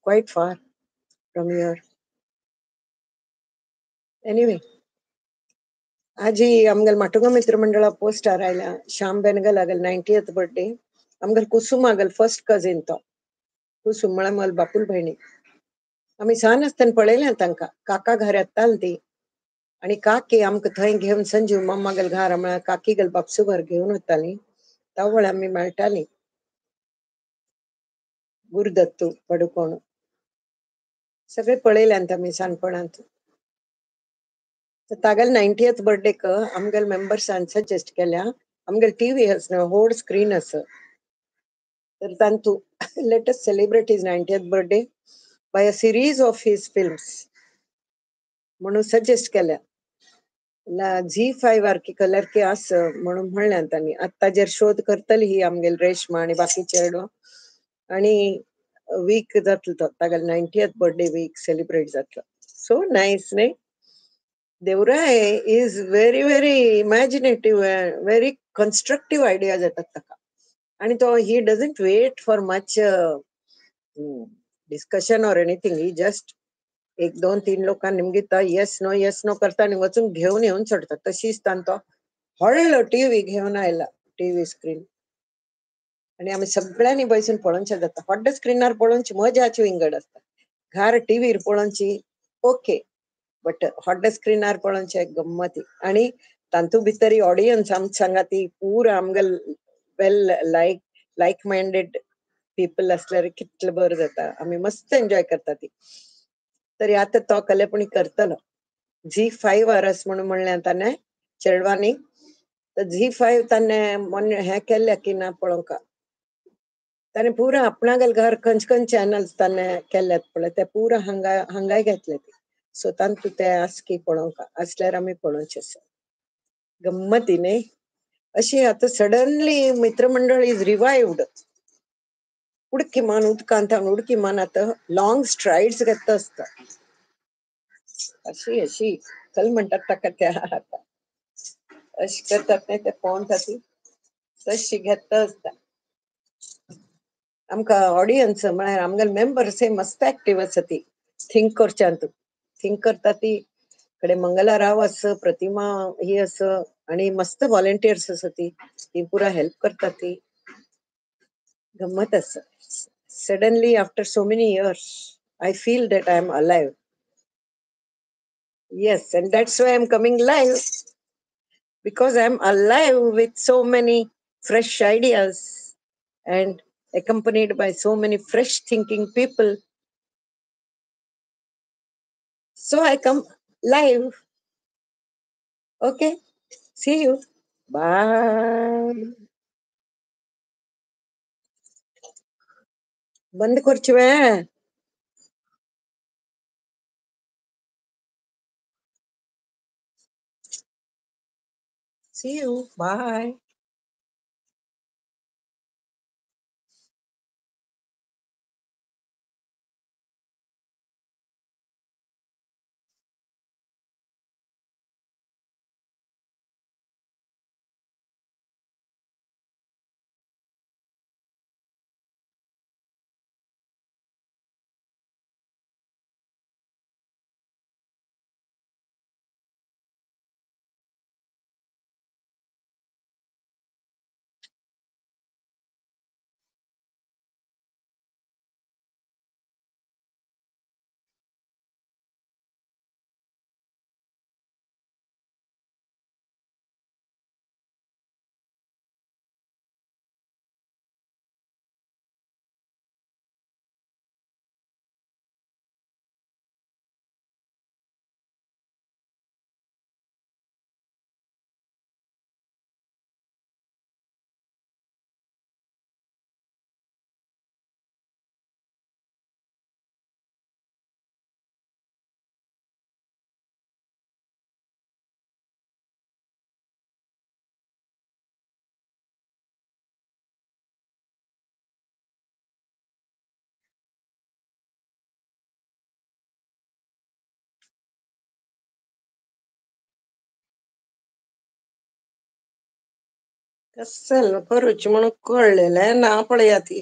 quite far from here. Anyway, आज आमगल माटुंगा मित्र मंडळ पोस्ट आरायला श्याम बेनगल आगल 90th बर्थडे आमगल कुसुम आगल फर्स्ट कजिन तो कुसुम मळमल बापूल बहिणी आम्ही सान असताना पळयलें तांकां काका घर येताल ती आणि काकी आमकां थंय घेवन संजीव मम्मागल घर म्हळ्यार काकीगल बापसू घर घेवन वताली तावळ आमी मेळटाली गुरुदत्तू पडुकोण सगळे पळयल्यांत आमी सानपणांत तागल 90th बर्थडे क आमगल मेंबर्सान सजेस्ट केल्या आमगल टीव्ही आस होड स्क्रीन आस तर तांतू let us celebrate his 90th birthday by a series of his films म्हणून सजेस्ट केल्या झी5 आरकी कलर के आस म्हणून म्हणल्या तांणी आत्ताजेर शोध करतली ही आमगेल रेशमा आणि बाकी चेडो आणि वीक जातलो तो तागल 90th बर्थडे वीक सेलिब्रेट जातलो सो नाइस न्ही Devrai is very very imaginative very constructive ideas येतात ताका आणि तो he doesn't wait for much discussion or anything he just 1-2-3 लोकांनी निमगिता येस नो करता आणि वचून घेऊन येऊन सोडता तशीच तांतो व्हडलो टीव्ही घेऊन आयला टीव्ही स्क्रीन आणि आम्ही सगळ्यांनी बसून पळोवनशें जाता व्हडल्या स्क्रीनार पळोवनची मजाची विंगड आसता घार टीव्हीर पळोवनची ओके बट व्हडल्या स्क्रीनार पळोवनचे गम्मती आणि तांतू भितर ऑडियन्स आमची सांगाती पूरा आमगल वेल लायक माइंडेड पीपल असल्यार कितले बरं जाता आम्ही मस्त एन्जॉय करता ती तरी आता तो कलेपणी करतलो झी5 आरस म्हणून म्हणलें ताणें चेडवांनी तर झी5 ताणें मोन्ने हें केल्लें की ना पळोवंक ताणें पुरा आपणागल घर खंयचे चॅनल्स ताणें केल्यात पळय ते पुरा हांगाय घेतले ती सो तांतू ते आस की पळोवंक असल्यार आमी पळोवचें आसा गम्मती न्ही अशी आता सडनली मित्रमंडळ इज रिवाइव्ड उडकी मान उदकांत उडकी मान आता लॉंग स्ट्राइड्स घेता आसता अशी चल म्हणटात ताका त्या आता अशी करतात नाही ते पळोवन ताती तशी घेता आसता आमकां ऑडियन्स म्हळ्यार आमगेल मेंबर्स मस्त एक्टिव्ह आसा ती थिंक करच्यांत थिंक करता ती कडे मंगला राव आस प्रतिमा ही आस आणि मस्त व्हॉलंटियर्स आसा ती पुरा हेल्प करता ती गम्मत आसा suddenly after so many years I feel that I am alive. Yes, and that's why I'm coming live because I'm alive with so many fresh ideas and accompanied by so many fresh thinking people. So I come live. Okay, see you. Bye. बंद करचुवे see you. Bye. कसल करूच म्हणून कळलेलं ना पळया ती